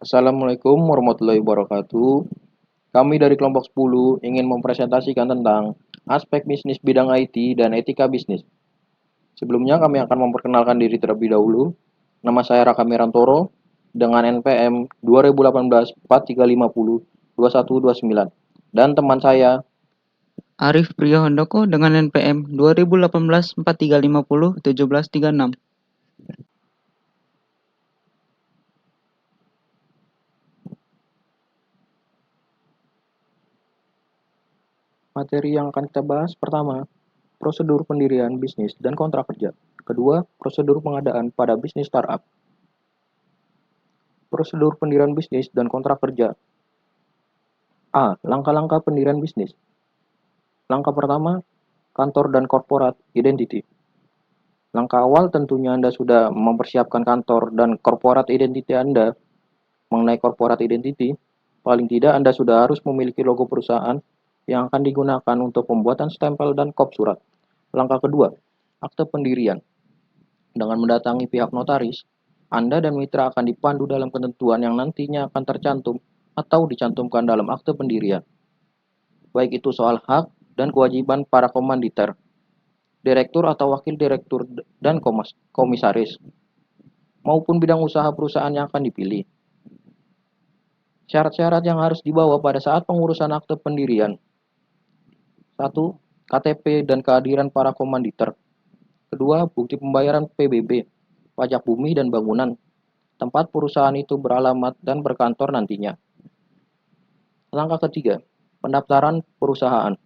Assalamualaikum warahmatullahi wabarakatuh. Kami dari kelompok 10 ingin mempresentasikan tentang aspek bisnis bidang IT dan etika bisnis. Sebelumnya kami akan memperkenalkan diri terlebih dahulu. Nama saya Raka Mirantoro dengan NPM 2018 4350 2129 dan teman saya. Arif Priyohandoko dengan NPM 2018 4350 1736. Materi yang akan kita bahas pertama, prosedur pendirian bisnis dan kontrak kerja. Kedua, prosedur pengadaan pada bisnis startup. Prosedur pendirian bisnis dan kontrak kerja. A. Langkah-langkah pendirian bisnis. Langkah pertama, kantor dan corporate identity. Langkah awal tentunya Anda sudah mempersiapkan kantor dan corporate identity Anda. Mengenai corporate identity, paling tidak Anda sudah harus memiliki logo perusahaan yang akan digunakan untuk pembuatan stempel dan kop surat. Langkah kedua, akte pendirian. Dengan mendatangi pihak notaris, Anda dan mitra akan dipandu dalam ketentuan yang nantinya akan tercantum atau dicantumkan dalam akte pendirian. Baik itu soal hak dan kewajiban para komanditer, direktur atau wakil direktur dan komisaris, maupun bidang usaha perusahaan yang akan dipilih. Syarat-syarat yang harus dibawa pada saat pengurusan akte pendirian. 1. KTP dan kehadiran para komanditer. Kedua, bukti pembayaran PBB, pajak bumi dan bangunan, tempat perusahaan itu beralamat dan berkantor nantinya. Langkah ketiga, pendaftaran perusahaan.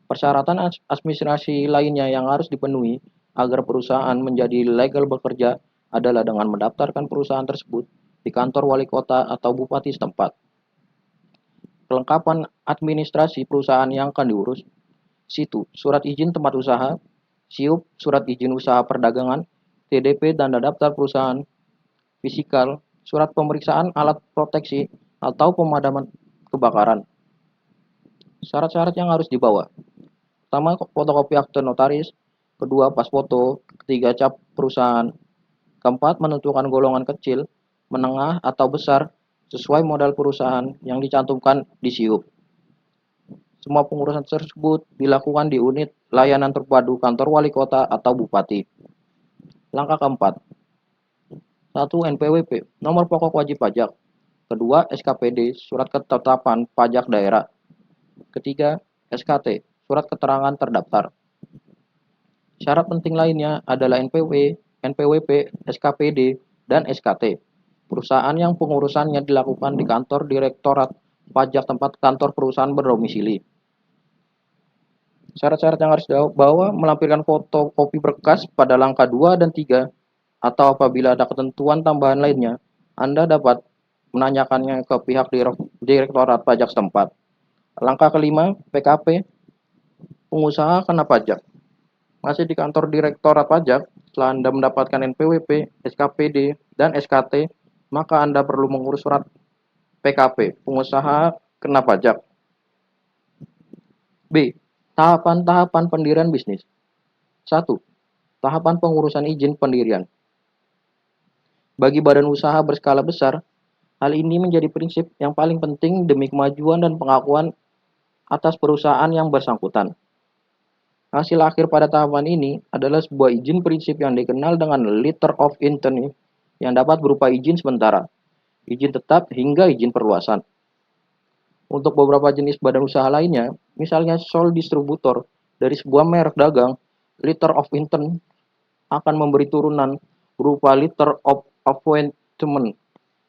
Persyaratan administrasi lainnya yang harus dipenuhi agar perusahaan menjadi legal bekerja adalah dengan mendaftarkan perusahaan tersebut di kantor wali kota atau bupati setempat. Kelengkapan administrasi perusahaan yang akan diurus. Situ, surat izin tempat usaha, SIUP, surat izin usaha perdagangan, TDP tanda daftar perusahaan, fisikal, surat pemeriksaan alat proteksi atau pemadaman kebakaran. Syarat-syarat yang harus dibawa. Pertama, fotokopi akte notaris. Kedua, pas foto. Ketiga, cap perusahaan. Keempat, menentukan golongan kecil, menengah, atau besar sesuai modal perusahaan yang dicantumkan di SIUP. Semua pengurusan tersebut dilakukan di unit layanan terpadu kantor wali kota atau bupati. Langkah keempat. 1. NPWP, nomor pokok wajib pajak. Kedua, SKPD, surat ketetapan pajak daerah. Ketiga, SKT, surat keterangan terdaftar. Syarat penting lainnya adalah NPWP, SKPD, dan SKT. Perusahaan yang pengurusannya dilakukan di kantor Direktorat Pajak tempat kantor perusahaan berdomisili. Syarat-syarat yang harus dibawa melampirkan foto kopi berkas pada langkah 2 dan 3, atau apabila ada ketentuan tambahan lainnya, Anda dapat menanyakannya ke pihak Direktorat Pajak setempat. Langkah kelima, PKP, pengusaha kena pajak. Masih di kantor Direktorat Pajak, setelah Anda mendapatkan NPWP, SKPD, dan SKT, maka Anda perlu mengurus surat PKP, pengusaha kena pajak. B. Tahapan-tahapan pendirian bisnis. 1. Tahapan pengurusan izin pendirian. Bagi badan usaha berskala besar, hal ini menjadi prinsip yang paling penting demi kemajuan dan pengakuan atas perusahaan yang bersangkutan. Hasil akhir pada tahapan ini adalah sebuah izin prinsip yang dikenal dengan Letter of Intent yang dapat berupa izin sementara, izin tetap, hingga izin perluasan. Untuk beberapa jenis badan usaha lainnya, misalnya sole distributor dari sebuah merek dagang, Letter of Intent akan memberi turunan berupa Letter of Appointment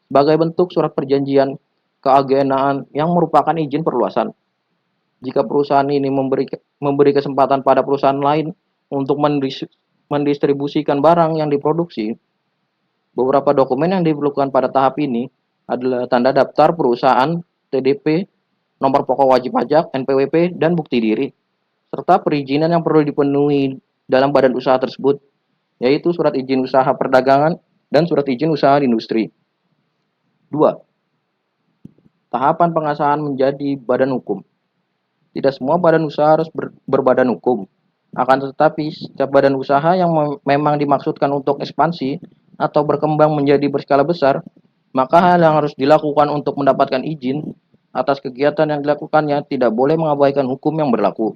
sebagai bentuk surat perjanjian keagenaan yang merupakan izin perluasan. Jika perusahaan ini memberi kesempatan pada perusahaan lain untuk mendistribusikan barang yang diproduksi, beberapa dokumen yang diperlukan pada tahap ini adalah tanda daftar perusahaan, TDP, nomor pokok wajib pajak, NPWP, dan bukti diri, serta perizinan yang perlu dipenuhi dalam badan usaha tersebut, yaitu surat izin usaha perdagangan dan surat izin usaha industri. 2. Tahapan pengasahan menjadi badan hukum. Tidak semua badan usaha harus berbadan hukum. Akan tetapi, setiap badan usaha yang memang dimaksudkan untuk ekspansi atau berkembang menjadi berskala besar Maka hal yang harus dilakukan untuk mendapatkan izin atas kegiatan yang dilakukannya tidak boleh mengabaikan hukum yang berlaku.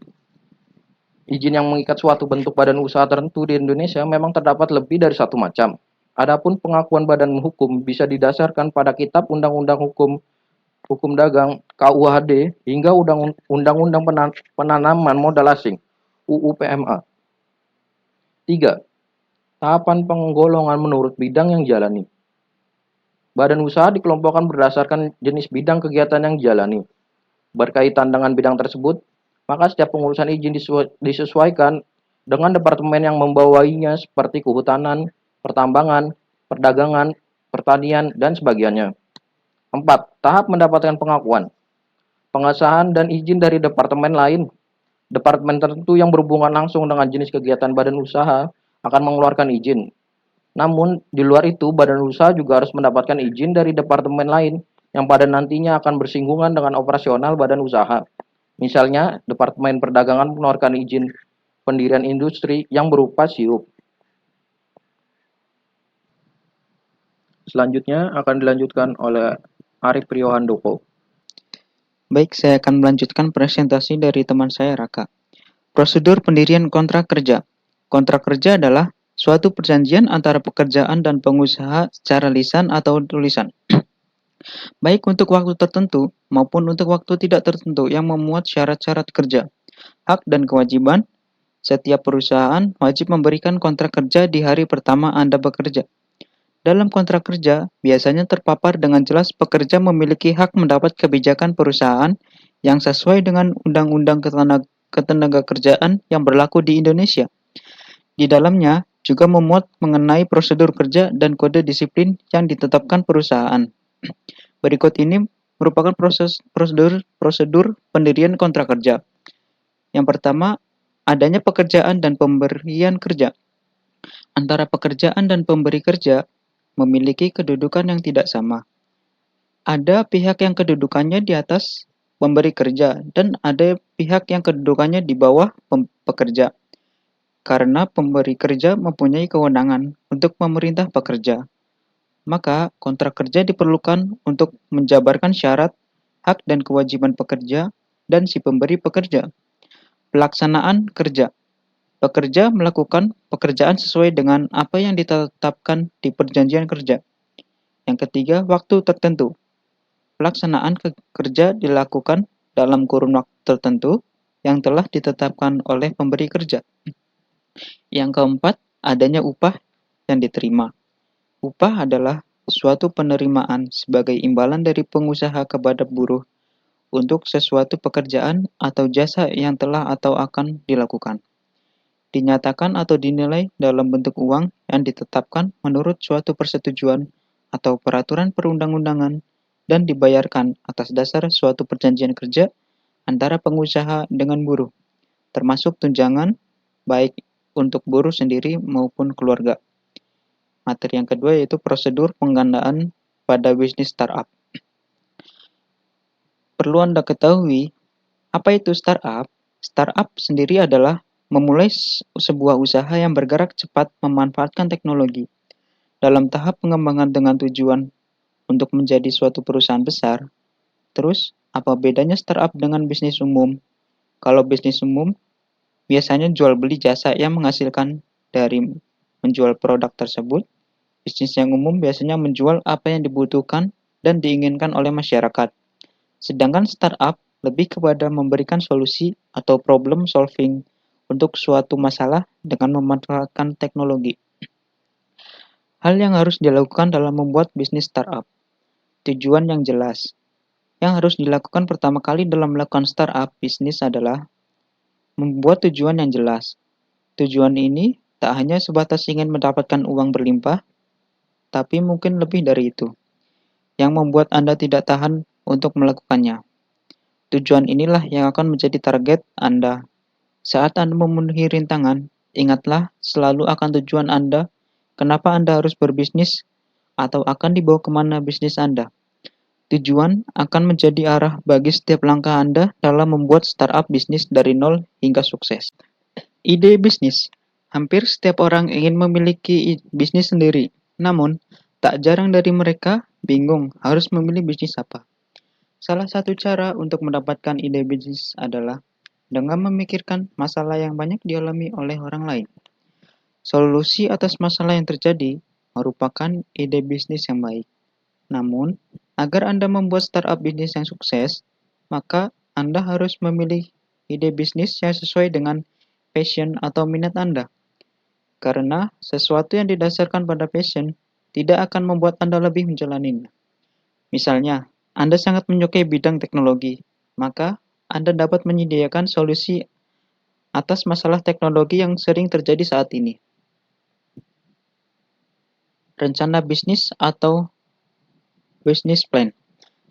Izin yang mengikat suatu bentuk badan usaha tertentu di Indonesia memang terdapat lebih dari satu macam. Adapun pengakuan badan hukum bisa didasarkan pada Kitab Undang-Undang Hukum Hukum Dagang (KUHD) hingga Undang-Undang Penanaman Modal Asing (UU PMA). 3. Tahapan penggolongan menurut bidang yang dijalani. Badan usaha dikelompokkan berdasarkan jenis bidang kegiatan yang dijalani. Berkaitan dengan bidang tersebut, maka setiap pengurusan izin disesuaikan dengan departemen yang membawainya seperti kehutanan, pertambangan, perdagangan, pertanian, dan sebagainya. 4. Tahap mendapatkan pengakuan. Pengesahan dan izin dari departemen lain. Departemen tertentu yang berhubungan langsung dengan jenis kegiatan badan usaha akan mengeluarkan izin. Namun, di luar itu, badan usaha juga harus mendapatkan izin dari departemen lain yang pada nantinya akan bersinggungan dengan operasional badan usaha. Misalnya, Departemen Perdagangan mengeluarkan izin pendirian industri yang berupa SIUP. Selanjutnya akan dilanjutkan oleh Arif Priyohandoko. Baik, saya akan melanjutkan presentasi dari teman saya, Raka. Prosedur pendirian kontrak kerja. Kontrak kerja adalah suatu perjanjian antara pekerjaan dan pengusaha secara lisan atau tulisan, baik untuk waktu tertentu maupun untuk waktu tidak tertentu yang memuat syarat-syarat kerja, hak dan kewajiban. Setiap perusahaan wajib memberikan kontrak kerja di hari pertama Anda bekerja. Dalam kontrak kerja, biasanya terpapar dengan jelas pekerja memiliki hak mendapat kebijakan perusahaan yang sesuai dengan Undang-Undang Ketenagakerjaan yang berlaku di Indonesia. Di dalamnya juga memuat mengenai prosedur kerja dan kode disiplin yang ditetapkan perusahaan. Berikut ini merupakan prosedur pendirian kontrak kerja. Yang pertama, adanya pekerjaan dan pemberian kerja. Antara pekerjaan dan pemberi kerja memiliki kedudukan yang tidak sama. Ada pihak yang kedudukannya di atas pemberi kerja dan ada pihak yang kedudukannya di bawah pekerja. Karena pemberi kerja mempunyai kewenangan untuk memerintah pekerja, maka kontrak kerja diperlukan untuk menjabarkan syarat, hak dan kewajiban pekerja dan si pemberi pekerja. Pelaksanaan kerja. Pekerja melakukan pekerjaan sesuai dengan apa yang ditetapkan di perjanjian kerja. Yang ketiga, waktu tertentu. Pelaksanaan kerja dilakukan dalam kurun waktu tertentu yang telah ditetapkan oleh pemberi kerja. Yang keempat, adanya upah yang diterima. Upah adalah suatu penerimaan sebagai imbalan dari pengusaha kepada buruh untuk sesuatu pekerjaan atau jasa yang telah atau akan dilakukan. Dinyatakan atau dinilai dalam bentuk uang yang ditetapkan menurut suatu persetujuan atau peraturan perundang-undangan dan dibayarkan atas dasar suatu perjanjian kerja antara pengusaha dengan buruh, termasuk tunjangan baik untuk buruh sendiri maupun keluarga. Materi yang kedua yaitu prosedur penggandaan pada bisnis startup. Perlu Anda ketahui, apa itu startup? Startup sendiri adalah memulai sebuah usaha yang bergerak cepat memanfaatkan teknologi dalam tahap pengembangan dengan tujuan untuk menjadi suatu perusahaan besar. Terus, apa bedanya startup dengan bisnis umum? Kalau bisnis umum, biasanya jual beli jasa yang menghasilkan dari menjual produk tersebut. Bisnis yang umum biasanya menjual apa yang dibutuhkan dan diinginkan oleh masyarakat. Sedangkan startup lebih kepada memberikan solusi atau problem solving untuk suatu masalah dengan memanfaatkan teknologi. Hal yang harus dilakukan dalam membuat bisnis startup. Tujuan yang jelas. Yang harus dilakukan pertama kali dalam melakukan startup bisnis adalah membuat tujuan yang jelas. Tujuan ini tak hanya sebatas ingin mendapatkan uang berlimpah, tapi mungkin lebih dari itu, yang membuat Anda tidak tahan untuk melakukannya. Tujuan inilah yang akan menjadi target Anda. Saat Anda memenuhi rintangan, ingatlah selalu akan tujuan Anda, kenapa Anda harus berbisnis, atau akan dibawa kemana bisnis Anda. Tujuan akan menjadi arah bagi setiap langkah Anda dalam membuat startup bisnis dari nol hingga sukses. Ide bisnis. Hampir setiap orang ingin memiliki bisnis sendiri, namun tak jarang dari mereka bingung harus memilih bisnis apa. Salah satu cara untuk mendapatkan ide bisnis adalah dengan memikirkan masalah yang banyak dialami oleh orang lain. Solusi atas masalah yang terjadi merupakan ide bisnis yang baik. Namun, agar Anda membuat startup bisnis yang sukses, maka Anda harus memilih ide bisnis yang sesuai dengan passion atau minat Anda. Karena sesuatu yang didasarkan pada passion tidak akan membuat Anda lebih menjalaninya. Misalnya, Anda sangat menyukai bidang teknologi, maka Anda dapat menyediakan solusi atas masalah teknologi yang sering terjadi saat ini. Rencana bisnis atau business plan.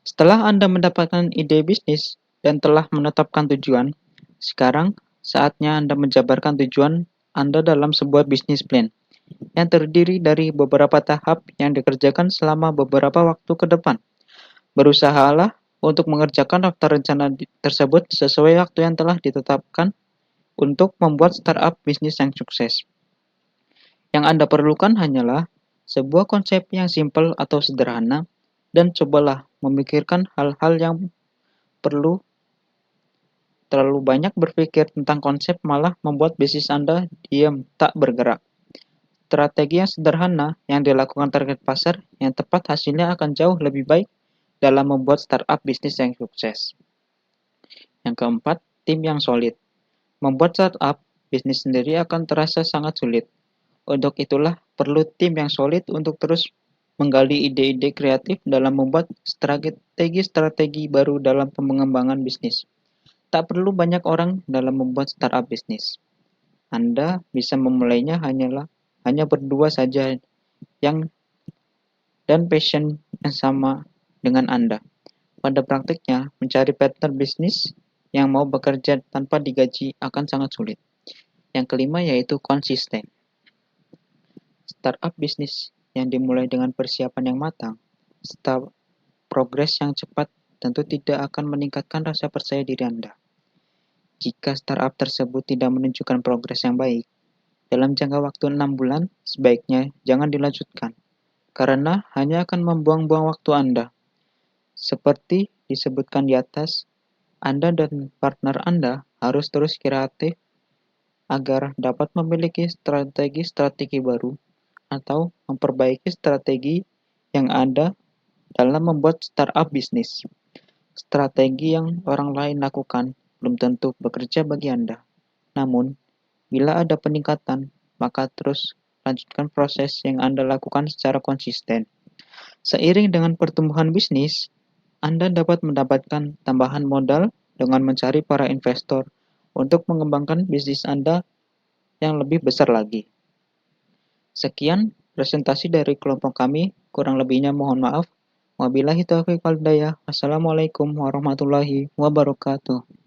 Setelah Anda mendapatkan ide bisnis dan telah menetapkan tujuan, sekarang saatnya Anda menjabarkan tujuan Anda dalam sebuah bisnis plan yang terdiri dari beberapa tahap yang dikerjakan selama beberapa waktu ke depan. Berusahalah untuk mengerjakan daftar rencana tersebut sesuai waktu yang telah ditetapkan untuk membuat startup bisnis yang sukses. Yang Anda perlukan hanyalah sebuah konsep yang simpel atau sederhana dan cobalah memikirkan hal-hal yang perlu terlalu banyak berpikir tentang konsep malah membuat bisnis Anda diam, tak bergerak. Strategi yang sederhana yang dilakukan target pasar yang tepat hasilnya akan jauh lebih baik dalam membuat startup bisnis yang sukses. Yang keempat, tim yang solid. Membuat startup bisnis sendiri akan terasa sangat sulit. Untuk itulah perlu tim yang solid untuk terus menggali ide-ide kreatif dalam membuat strategi-strategi baru dalam pengembangan bisnis. Tak perlu banyak orang dalam membuat startup bisnis. Anda bisa memulainya hanya berdua saja yang dan passion yang sama dengan Anda. Pada praktiknya, mencari partner bisnis yang mau bekerja tanpa digaji akan sangat sulit. Yang kelima yaitu konsisten. Startup bisnis yang dimulai dengan persiapan yang matang, serta progres yang cepat tentu tidak akan meningkatkan rasa percaya diri Anda. Jika startup tersebut tidak menunjukkan progres yang baik, dalam jangka waktu 6 bulan, sebaiknya jangan dilanjutkan, karena hanya akan membuang-buang waktu Anda. Seperti disebutkan di atas, Anda dan partner Anda harus terus kreatif agar dapat memiliki strategi-strategi baru atau memperbaiki strategi yang ada dalam membuat startup bisnis. Strategi yang orang lain lakukan belum tentu bekerja bagi Anda. Namun, bila ada peningkatan, maka terus lanjutkan proses yang Anda lakukan secara konsisten. Seiring dengan pertumbuhan bisnis, Anda dapat mendapatkan tambahan modal dengan mencari para investor untuk mengembangkan bisnis Anda yang lebih besar lagi. Sekian presentasi dari kelompok kami, kurang lebihnya mohon maaf. Wabillahi taufiq wal hidayah. Wassalamualaikum warahmatullahi wabarakatuh.